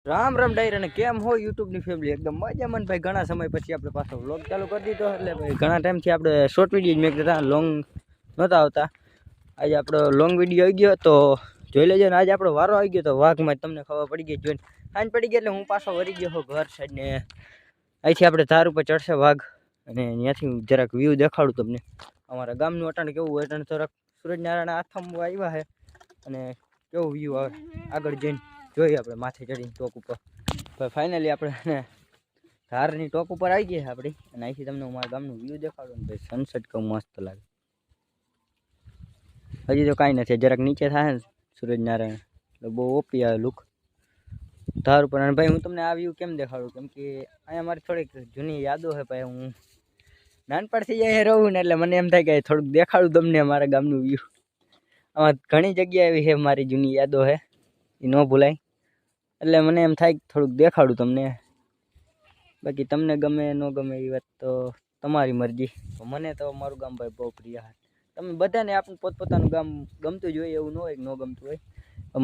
રામ રામ ડાયર અને કેમ હો યુટ્યુબની ફેમિલી એકદમ મજામાં ભાઈ ઘણા સમય પછી આપણે પાછો વ્લોગ ચાલુ કરી દીધો એટલે ભાઈ ઘણા ટાઈમથી આપણે શોર્ટ વિડીયો જ મેં કીધા લોંગ નહોતા આવતા આજે આપણો લોંગ વિડીયો આવી ગયો તો જોઈ લેજો ને આજે આપણો વારો આવી ગયો તો વાઘમાં તમને ખબર પડી ગઈ જોઈને સાંજ પડી ગઈ એટલે હું પાછો વળી ગયો હો ઘર સાઈડને અહીંથી આપણે ધાર ઉપર ચડશે વાઘ અને ત્યાંથી જરાક વ્યૂ દેખાડું તમને અમારા ગામનું અટાણ કેવું હોય અટાણ જરાક સૂરજનારાયણ આથમવા આવ્યા છે અને કેવું વ્યૂ આવે આગળ જઈને જોઈએ આપણે માથે ચડીને ટોક ઉપર તો ફાઇનલી આપણે ધારની ટોક ઉપર આવી ગયા આપણી અને અહીંથી તમને હું મારા ગામનું વ્યૂ દેખાડું ને ભાઈ સનસેટ કેવું મસ્ત લાગે હજી તો કાંઈ નથી જરાક નીચે થાય ને સૂરજનારાયણ એટલે બહુ ઓપી આવે લુક ધાર ઉપર અને ભાઈ હું તમને આ વ્યૂ કેમ દેખાડું કેમ કે અહીંયા મારી થોડીક જૂની યાદો છે ભાઈ હું નાનપણથી જ અહીંયા રહું ને એટલે મને એમ થાય કે થોડુંક દેખાડું તમને મારા ગામનું વ્યૂ આમાં ઘણી જગ્યા એવી છે મારી જૂની યાદો છે એ ન ભૂલાય એટલે મને એમ થાય કે થોડુંક દેખાડું તમને બાકી તમને ગમે ન ગમે એ વાત તો તમારી મરજી મને તો મારું ગામ ભાઈ બહુ પ્રિય છે તમે બધાને આપણું પોતપોતાનું ગામ ગમતું જ હોય એવું ન હોય કે ન ગમતું હોય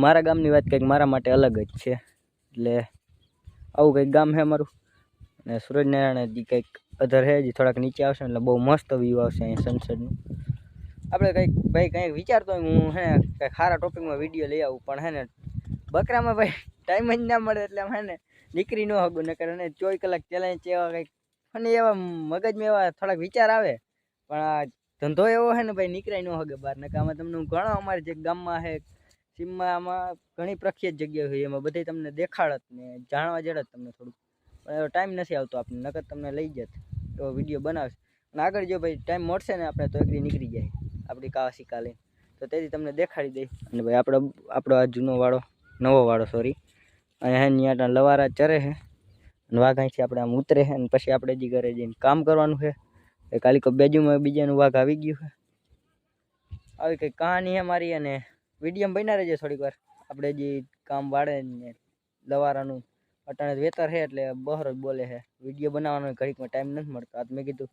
મારા ગામની વાત કંઈક મારા માટે અલગ જ છે એટલે આવું કંઈક ગામ છે અમારું અને સૂરજનારાયણ હજી કંઈક અધર છે હજી થોડાક નીચે આવશે એટલે બહુ મસ્ત વ્યૂ આવશે અહીંયા સનસેટનું આપણે કંઈક ભાઈ કંઈક વિચારતો હોય હું હે કંઈક સારા ટોપિકમાં વિડીયો લઈ આવું પણ હે ને બકરામાં ભાઈ ટાઈમ જ ના મળે એટલે આમ હે ને નીકળી ન હગું ને કરે 24 કલાક ચેલેન્જ એવા કંઈક અને એવા મગજમાં એવા થોડાક વિચાર આવે પણ આ ધંધો એવો છે ને ભાઈ નીકળાય ન હગે બહાર ને આમાં તમને હું ઘણો અમારે જે ગામમાં છે સીમમાં આમાં ઘણી પ્રખ્યાત જગ્યા હોય એમાં બધી તમને દેખાડત ને જાણવા જડત તમને થોડુંક પણ એવો ટાઈમ નથી આવતો આપણે નકર તમને લઈ જત એવો વિડીયો બનાવશે અને આગળ જો ભાઈ ટાઈમ મળશે ને આપણે તો એકદી નીકળી જાય આપણી કાવાસિકા લઈને તો તેથી તમને દેખાડી દઈ અને ભાઈ આપણો આ જૂનો વાળો નવો વાળો સોરી અહીંયા ત્યાં લવારા ચરે છે અને વાઘ અહીંથી આપણે આમ ઉતરે છે અને પછી આપણે જે ઘરે જઈને કામ કરવાનું છે એ કાલી કો બાજુમાં બીજાનું વાઘ આવી ગયું છે આવી કંઈક કહાની છે મારી અને વિડીયો બન્યા રહેજે થોડીક વાર આપણે જે કામ વાળે ને લવારાનું અટાણે વેતર છે એટલે બહાર જ બોલે છે વિડીયો બનાવવાનો ઘડીકમાં ટાઈમ નથી મળતો આજ મેં કીધું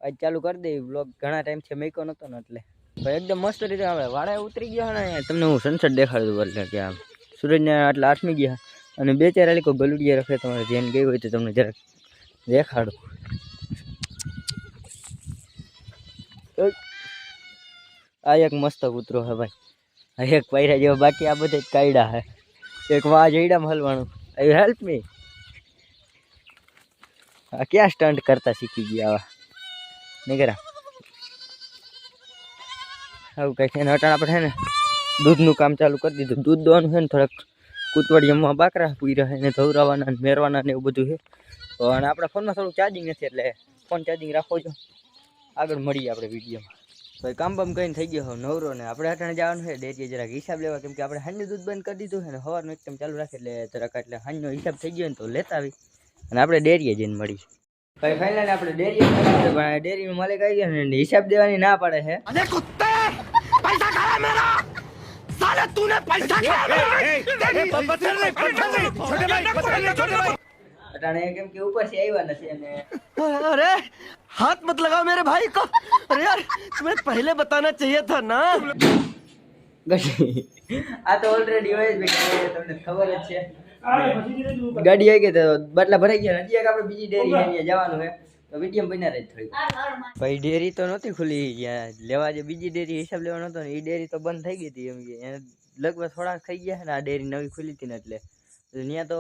આજ ચાલુ કરી દઈ બ્લોગ ઘણા ટાઈમથી મેક્યો નહોતો ને એટલે ભાઈ એકદમ મસ્ત રીતે આવે વાળે ઉતરી ગયા ને તમને હું સનસેટ દેખાડું એટલે કે આમ સૂરજને આટલા આથમી ગયા અને બે ચાર આલી કોઈ ગલુડિયા રખે તમારે જેને ગઈ હોય તો તમને જરાક દેખાડું આ એક મસ્ત કૂતરો છે ભાઈ આ એક પાયરા જેવો બાકી આ બધા કાયડા છે એક વાજ એડામાં હલવાનું આઈ હેલ્પ મી આ ક્યાં સ્ટન્ટ કરતા શીખી ગયા આવા નીકળ્યા આવું કંઈક એને અટાણ આપણે છે ને દૂધનું કામ ચાલુ કરી દીધું દૂધ દોવાનું છે ને થોડાક કૂતવાડીમાં બાકરા પૂર્યા એને ધવરાવાના ને મેરવાના ને એવું બધું છે તો અને આપણા ફોનમાં થોડું ચાર્જિંગ નથી એટલે ફોન ચાર્જિંગ રાખો છો આગળ મળીએ આપણે વિડીયોમાં તો કામ બામ કરીને થઈ ગયો નવરો ને આપણે અટાણે જવાનું છે ડેરીએ જરાક હિસાબ લેવા કેમ કે આપણે હાંજનું દૂધ બંધ કરી દીધું છે ને સવારનું એકદમ ચાલુ રાખે એટલે જરાક એટલે હાંજનો હિસાબ થઈ ગયો ને તો લેતા આવી અને આપણે ડેરીએ જઈને મળી ભાઈ ફાઇનલી આપણે ડેરીએ પણ ડેરીમાં માલિક આવી ગયા ને હિસાબ દેવાની ના પડે છે पैसा खाया मेरा साले तूने पैसा खाया અટાણે કેમ કે ઉપરથી આવ્યા નથી અને अरे हाथ मत लगाओ मेरे भाई को अरे यार तुम्हें पहले बताना चाहिए था ना આ તો ઓલરેડી હોય જ ભાઈ તમને ખબર જ છે ગાડી આવી ગઈ તો બાટલા ભરાઈ ગયા હજી એક આપણે બીજી ડેરી અહીંયા જવાનું છે તો વિડીયો બન્યા રહે થોડી ભાઈ ડેરી તો નહોતી ખુલી ત્યાં લેવા જે બીજી ડેરી હિસાબ લેવાનો હતો ને એ ડેરી તો બંધ થઈ ગઈ હતી એમ કે એને લગભગ થોડાક થઈ ગયા ને આ ડેરી નવી ખુલી હતી ને એટલે ત્યાં તો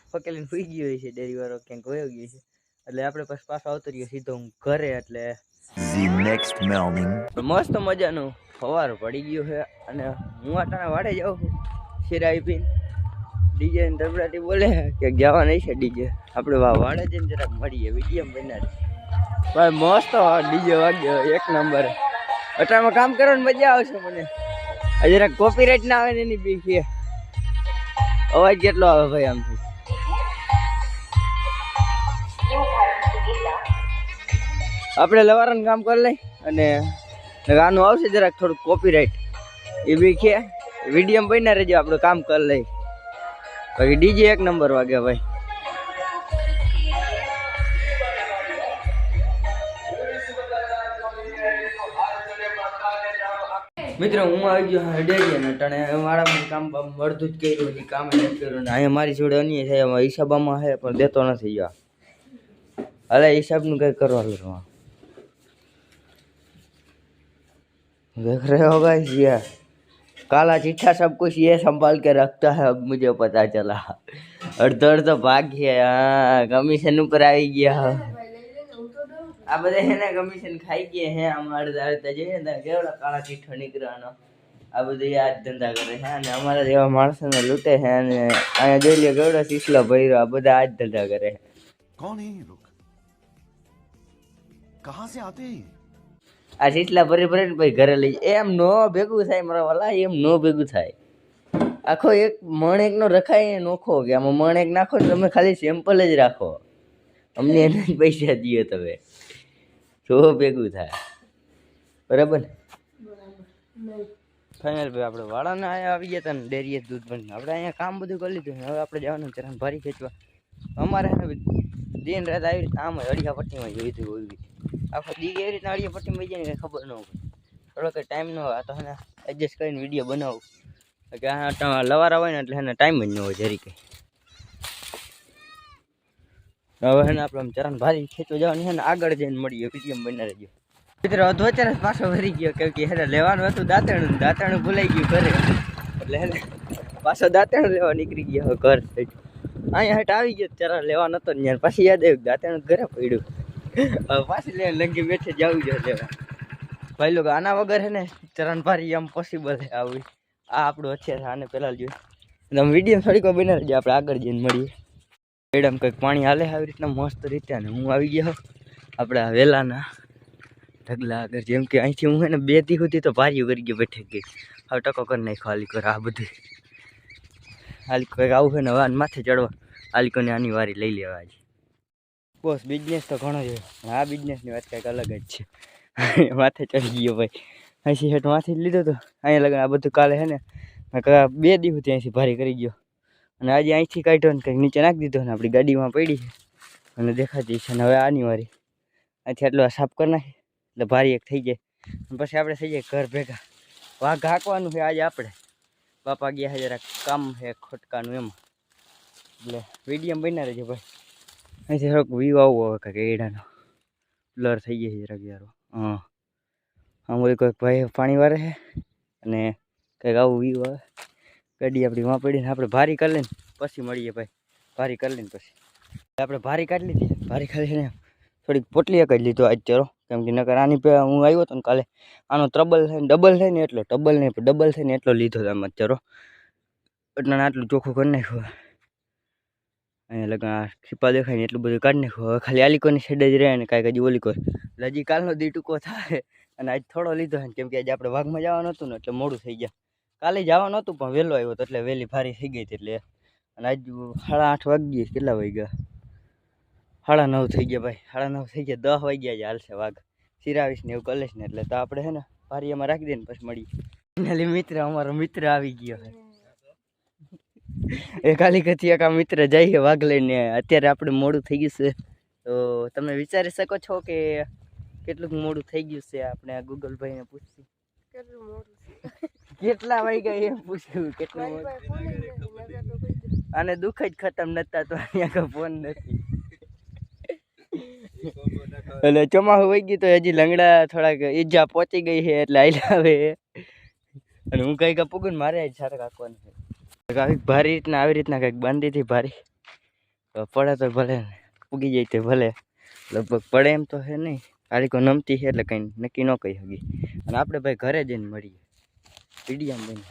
ફકેલીને સુઈ ગયો હોય છે ડેરી વાળો ક્યાંક વયો ગયો છે એટલે આપણે પછી પાછો આવતો રહ્યો સીધો હું ઘરે એટલે મસ્ત મજાનું સવાર પડી ગયું છે અને હું આટાણા વાડે જાઉં છું શેરાઈ પીને ડીજે ને ધબડાટી બોલે કે જવા નહીં છે ડીજે આપણે વાડે જઈને જરાક મળીએ વિડીયો બનાવી ભાઈ મસ્ત ડીજે વાગ્યો એક નંબર અટાણમાં કામ કરવાની મજા આવશે મને આ જરાક કોપીરાઇટ ના આવે ને એની બીક છે અવાજ કેટલો આવે ભાઈ આમથી આપણે લવારાનું કામ કરી લઈ અને આનું આવશે જરાક થોડુંક કોપીરાઇટ એ બી છે વિડીયો બન્યા રહેજો આપણે કામ કરી લઈ બાકી ડીજે એક નંબર વાગ્યા ભાઈ મિત્રો હું આવી ગયો ડેરી ને તને મારા કામ મળતું જ કર્યું હજી કામ નથી કર્યું ને અહીંયા મારી જોડે અન્ય છે એમાં હિસાબામાં છે પણ દેતો નથી યાર અલે હિસાબનું કંઈક કરવાનું देख रहे हो गाइस ये काला चिट्ठा सब कुछ ये संभाल के रखता है अब मुझे पता चला अर्धो अर्धो भाग गया कमीशन ऊपर આવી ગયા આ બધા હે ને કમીશન ખાઈ ગયા હે અમારે દાડતા જે ને કેવડા કાળા ચીઠો નીકળવાનો આ બધું યાદ ધંધા કરે છે અને અમારા જેવા માણસોને લૂંટે છે અને અહીંયા જોઈ લે કેવડો શીશલો ભર્યો આ બધા આજ ધંધા કરે છે कौन है ये लोग कहाँ से आते हैं આ શીશલા ભરી ભરીને ભાઈ ઘરે લઈ એમ નો ભેગું થાય મારા વાલા એમ નો ભેગું થાય આખો એક મણેક નો રખાય નોખો કે આમાં મણેક નાખો તમે ખાલી સેમ્પલ જ રાખો અમને એને જ પૈસા દઈએ તમે તો ભેગું થાય બરાબર ને ફાઇનલ ભાઈ આપણે વાળાને અહીંયા આવી ગયા હતા ને ડેરીએ દૂધ બનીને આપણે અહીંયા કામ બધું કરી લીધું હવે આપણે જવાનું ચરણ ભારી ખેંચવા અમારે દિન રાત આવી રીતે આમ અડિયા પટ્ટીમાં જોઈ હતી હોય આખો દી એવી રીતના અડિયા પટ્ટીમાં વહી જાય ને ખબર ન હોય થોડો કંઈ ટાઈમ ન હોય તો એને એડજસ્ટ કરીને વિડીયો બનાવું કે આ લવારા હોય ને એટલે એને ટાઈમ જ ન હોય જરી કંઈ હવે એને આપણે આમ ચરણ ભારી ખેંચવા જવાનું છે ને આગળ જઈને મળીએ વિડીયો બનાવી રહેજો મિત્રો અધવચર જ પાછો ભરી ગયો કેમ કે એને લેવાનું હતું દાંતણું ભૂલાઈ ગયું ઘરે એટલે એને પાછો દાંતણ લેવા નીકળી ગયો ઘર સાઈડ અહીંયા હેઠ આવી ગયો ચરણ લેવા નતો ને પાછી યાદ આવ્યું દાંતણ ઘરે પડ્યું હવે પાછી લઈને લંગી બેઠે જવું જોઈએ લેવા ભાઈ લોકો આના વગર હે ને ચરણ ભારી આમ પોસિબલ છે આવી આ આપણું છે આને પહેલાં જોયું તમે વિડીયો થોડીક બનાવી રહેજો આપણે આગળ જઈને મળીએ મેડમ કંઈક પાણી હાલે આવી રીતના મસ્ત રીતે અને હું આવી ગયો આપણે આ વેલાના ઢગલા આગળ જેમ કે અહીંથી હું એને 2 દી સુધી તો ભારીઓ કરી ગયો બેઠે ગઈ હવે ટકો કરી નાખ્યો આલિકો આ બધું આલિકો કંઈક આવું છે ને હવે માથે ચડવા આલિકોને આની વારી લઈ લેવા આજે બોસ બિઝનેસ તો ઘણો છે આ બિઝનેસની વાત કંઈક અલગ જ છે માથે ચડી ગયો ભાઈ અહીંથી હેઠ માથે જ લીધો તો અહીંયા લગન આ બધું કાલે છે ને 2 દી સુધી અહીંથી ભારી કરી ગયો અને આજે અહીંથી કાઢ્યો ને કંઈક નીચે નાખી દીધો ને આપણી ગાડીમાં પડી છે અને દેખાતી છે ને હવે આની વારી અહીંથી આટલો સાફ કરી નાખી એટલે ભારી એક થઈ જાય પછી આપણે થઈ જાય ઘર ભેગા વાઘ હાંકવાનું છે આજે આપણે બાપા ગયા છે જરા કામ છે ખોટકાનું એમાં એટલે વિડીયો બન્યા રહેજો ભાઈ અહીંથી થોડોક વ્યૂ આવો હવે કાંઈક એડાનો બ્લર થઈ જાય છે જરાક યાર હા આમ કોઈક ભાઈ પાણી વારે છે અને કંઈક આવું વ્યૂ આવે ગાડી આપણી વાં પડીને આપણે ભારી કરી લઈને પછી મળીએ ભાઈ ભારી કરી લઈને પછી આપણે ભારી કાઢી લીધી ભારી ખાલી છે ને થોડીક પોટલી એક જ લીધો આજ ચરો કેમ કે નકર આની પે હું આવ્યો હતો ને કાલે આનો ડબલ થાય ને એટલો ડબલ થાય ને એટલો લીધો હતો આમાં ચરો એટલે આટલું ચોખ્ખું કરી નાખ્યું અહીંયા લગન આ ખીપા દેખાય ને એટલું બધું કાઢી નાખ્યું હવે ખાલી આલિકોની સાઈડ જ રહે ને કાંઈક હજી ઓલી કોઈ એટલે હજી કાલનો દી ટૂંકો થાય અને આજ થોડો લીધો ને કેમ કે આજે આપણે વાઘમાં જવાનું હતું ને એટલે મોડું થઈ ગયા કાલે જવાનું હતું પણ વહેલો આવ્યો હતો એટલે વહેલી ભારી થઈ ગઈ હતી એટલે અને આજ 8:30 વાગી કેટલા વાગ્યા 9:30 થઈ ગયા ભાઈ 9:30 થઈ ગયા 10 વાગ્યા જ હાલશે વાઘ સિરાવીશ ને એવું કલેશ ને એટલે તો આપણે છે ને ભારી એમાં રાખી દઈએ ને પછી મળીએ ફાઇનલી મિત્ર અમારો મિત્ર આવી ગયો છે એ ખાલી કથી એક આ મિત્ર જઈએ વાઘ લઈને અત્યારે આપણે મોડું થઈ ગયું છે તો તમે વિચારી શકો છો કે કેટલું મોડું થઈ ગયું છે આપણે આ ગૂગલ ભાઈને પૂછશું કેટલું મોડું કેટલા વાગ્યા એમ પૂછ્યું કેટલું અને દુઃખ જ ખતમ નતા તો અહીંયા ફોન નથી એટલે ચોમાસું વહી ગયું તો હજી લંગડા થોડાક ઈજા પહોંચી ગઈ છે એટલે આઈલાવે અને હું કંઈક પૂગું ને મારે જ સારા કાકવાનું છે આવી ભારી રીતના આવી રીતના કંઈક બાંધી હતી ભારી તો પડે તો ભલે પૂગી જાય તો ભલે લગભગ પડે એમ તો છે નહીં આલિકો નમતી છે એટલે કંઈ નક્કી ન કહી શકી અને આપણે ભાઈ ઘરે જઈને મળીએ વિડીયો બની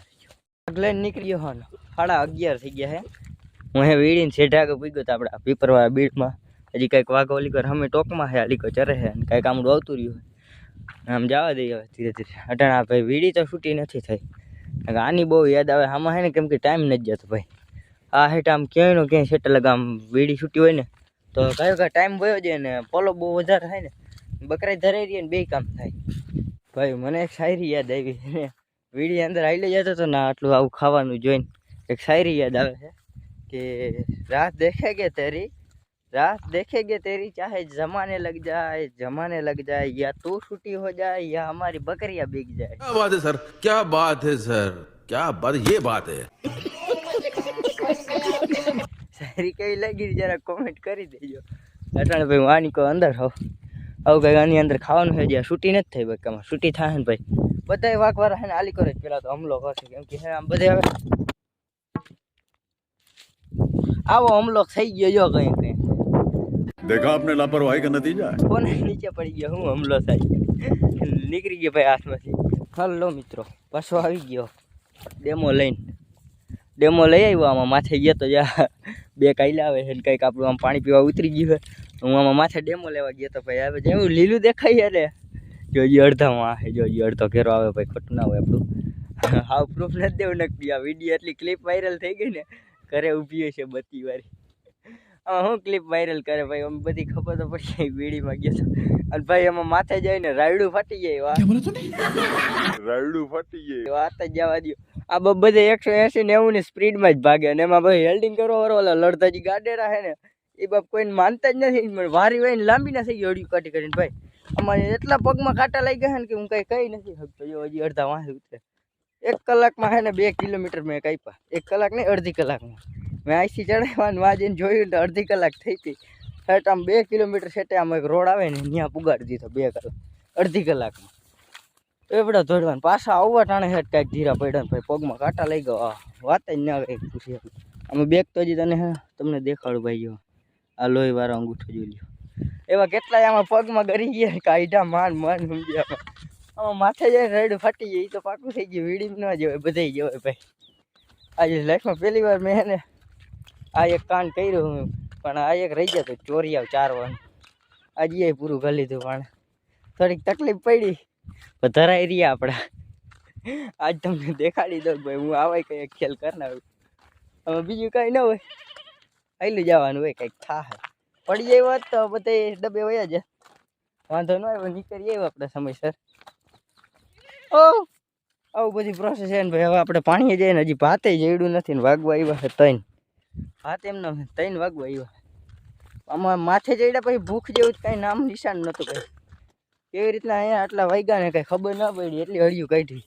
વાઘ લઈને નીકળ્યો હો 11:30 થઈ ગયા છે હું હે વીડીને સેઢા આગળ પૂગ્યો તો આપણે પીપરવાળા બીડમાં હજી કંઈક વાઘ ઓલી કર અમે ટોકમાં છે આલીકો ચરે છે અને કંઈક આમડું આવતું રહ્યું આમ જવા દઈએ હવે ધીરે ધીરે અટાણા ભાઈ વીડી તો છૂટી નથી થઈ આની બહુ યાદ આવે આમાં છે ને કેમ કે ટાઈમ નથી જતો ભાઈ આ હેઠ આમ ક્યાંયનો ક્યાંય સેટ લગા આમ વીડી છૂટી હોય ને તો કયો કાંઈ ટાઈમ વયો જાય ને પોલો બહુ વધારે થાય ને બકરાઈ ધરાઈ રહીએ ને 2 કામ થાય ભાઈ મને એક શાયરી યાદ આવી ને વીડી અંદર આઈ જતો હતો ને આટલું આવું ખાવાનું જોઈને એક શાયરી યાદ આવે છે કે રાત દેખેગે તેરી रात देखेंगे तेरी चाहे जमाने लग जाए या तू छुट्टी हो जाए या हमारी बकरियां बिक जाए। क्या बात है सर, क्या बात है सर, क्या बात, ये बात है। સારી કેવી લાગી જરા કોમેન્ટ કરી દેજો। અટાણે ભાઈ હું આની કો અંદર હોઉં આવું કંઈક આની અંદર ખાવાનું છે જ્યાં છૂટી નથી થઈ ભાઈ કામાં છૂટી થાય ને ભાઈ બધાય વાઘવાળા છે ને આલી કરે પેલા તો હમલો કરશે કેમ કે હે આમ બધે હવે આવો હમલો થઈ ગયો જો કંઈ કંઈ देखा आपने लापरवाही का नतीजा है। કોને નીચે પડી ગયો હું હમલો થાય નીકળી ગયો ભાઈ હાથમાંથી। હાલો મિત્રો પાછો આવી ગયો ડેમો લઈ આવ્યો આમાં માથે ગયો તો જા બે કાયલા આવે છે ને કંઈક આપણું આમ પાણી પીવા ઉતરી ગયું છે હું આમાં માથે ડેમો લેવા ગયો તો ભાઈ હવે જેવું લીલું દેખાય ને જોજી અડધામાં આવે જોજી અડધો ઘેરો આવે ભાઈ ખોટું ના હોય આપણું હાવ પ્રૂફ નથી દેવું નક્કી આ વિડીયો એટલી ક્લિપ વાયરલ થઈ ગઈ ને ઘરે ઊભી હોય છે બધી વારી આમાં હું ક્લિપ વાયરલ કરે ભાઈ અમે બધી ખબર તો પડી જાય વીડીમાં ગયો તો અને ભાઈ એમાં માથે જઈને રાયડું ફાટી જાય रायडू फटी ये વાત જ જવા દો આ બધે 180-90 ની સ્પીડમાં જ ભાગે અને એમાં ભાઈ હેલ્ડિંગ કરવા વાળો ઓલા લડતાજી ગાડેરા છે ને એ બાપ કોઈને માનતા જ નથી વારી વારીને લાંબી ના થઈ ગઈ અડિયું કાઢી કરીને ભાઈ અમારે એટલા પગમાં કાંટા લાગી ગયા ને કે હું કઈ નથી શકતો જો હજી અડધા વાંહે ઉતરે 1 કલાકમાં છે ને 2 કિલોમીટર મેં કાપ્યા 1 કલાક નહીં અડધી કલાકમાં મેં આઈસી ચડાવવાનું વાં જઈને જોયું તો અડધી કલાક થઈ હતી સેટ આમ 2 કિલોમીટર સેટે આમ એક રોડ આવે ને ત્યાં પુગાડી દીધો 2 કલાક અડધી કલાકમાં એવડા દોડવાનું પાછા આવવા ટાણે હેઠ કાંઈક ધીરા પડ્યા ને ભાઈ પગમાં કાંટા લઈ ગયો વાત જ ના કંઈક પૂછી અમે બેગ તો હજી તમને દેખાડું ભાઈ જો આ લોહી વાળો અંગૂઠો જોઈ લ્યો એવા કેટલાય આમાં પગમાં ગરી ગયા કાઢ્યા માન સમજ્યા આમાં માથે જઈને રેડું ફાટી જાય એ તો પાકું થઈ ગયું વીડી ન જવાય બધાય જવાય ભાઈ આજે લાઈફમાં પહેલી વાર મેં ને આ એક કાંડ કર્યું હું પણ આ એક રહી જતો ચોરી આવ 4 વાર આજે એ પૂરું કરી લીધું પણ થોડીક તકલીફ પડી ધરાઈ રહ્યા આપણા આજ તમને દેખાડી દઉં ભાઈ હું આવાય કંઈ ખેલ કરનારું હવે બીજું કાંઈ ન હોય આયલું જવાનું હોય કંઈક થાય પડી જાય વાત તો બધે ડબ્બે વયા જાય વાંધો ન આવ્યો નીકળી આવ્યો આપણે સમયસર ઓ આવું બધી પ્રોસેસ છે ને ભાઈ હવે આપણે પાણીએ જઈએ ને હજી ભાતે જડ્યું નથી ને વાગવા આવ્યા છે 3 ભાત એમને 3 વાગવા આવ્યા આમાં માથે જડ્યા પછી ભૂખ જેવું જ કાંઈ નામ નિશાન નહોતું કંઈ કેવી રીતના અહીંયા આટલા વાગ્યા ને કંઈ ખબર ના પડી એટલી હળિયું કાઢી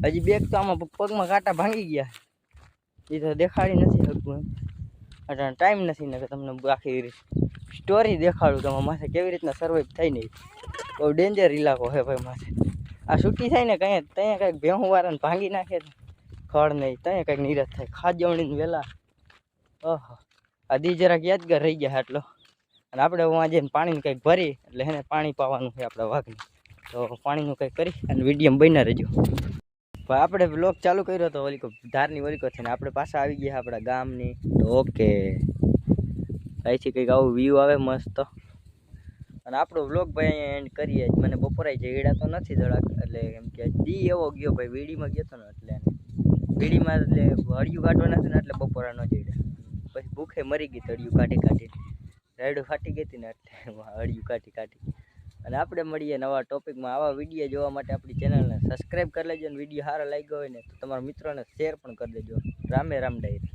હજી બેગ તો આમાં પગમાં કાંટા ભાંગી ગયા એ તો દેખાડી નથી શકતું એમ એટલે ટાઈમ નથી ને કે તમને આખી સ્ટોરી દેખાડું તમે માથે કેવી રીતના સર્વાઈવ થઈ નહીં બહુ ડેન્જર ઇલાકો છે ભાઈ માથે આ છૂટી થાય ને કંઈ ત્યાં કંઈક ભેહું વાળાને ભાંગી નાખે ખડ નહીં ત્યાં કંઈક નિરાશ થાય ખાજવણીને વહેલા ઓહો આ દી જરાક યાદગાર રહી ગયા આટલો અને આપણે વાં જઈને પાણીને કંઈક ભરી એટલે એને પાણી પાવાનું છે આપણા વાઘને તો પાણીનું કંઈક કરી અને વિડીયો બન્યા રહેજો ભાઈ આપણે બ્લોગ ચાલુ કર્યો હતો ઓલીકો ધારની ઓલીકો છે ને આપણે પાછા આવી ગયા આપણા ગામની તો ઓકે અહીંથી કંઈક આવું વ્યૂ આવે મસ્ત અને આપણો બ્લોગ ભાઈ અહીંયા એન્ડ કરીએ મને બપોરાઈ જઈડા તો નથી ધડાક એટલે એમ કે દી એવો ગયો ભાઈ વીડીમાં ગયો હતો ને એટલે વીડીમાં એટલે હળિયું કાઢવાના હતા ને એટલે બપોરા ન જઈડા પછી ભૂખે મરી ગઈ હળિયું કાઢી રાયડું ફાટી ગઈ હતી ને એટલે હળિયું કાઢી અને આપણે મળીએ નવા ટોપિકમાં આવા વિડીયો જોવા માટે આપણી ચેનલને સબસ્ક્રાઈબ કરી લેજો અને વિડીયો સારો લાગ્યો હોય ને તો તમારા મિત્રોને શેર પણ કરી દેજો રામે રામ ડાયરી।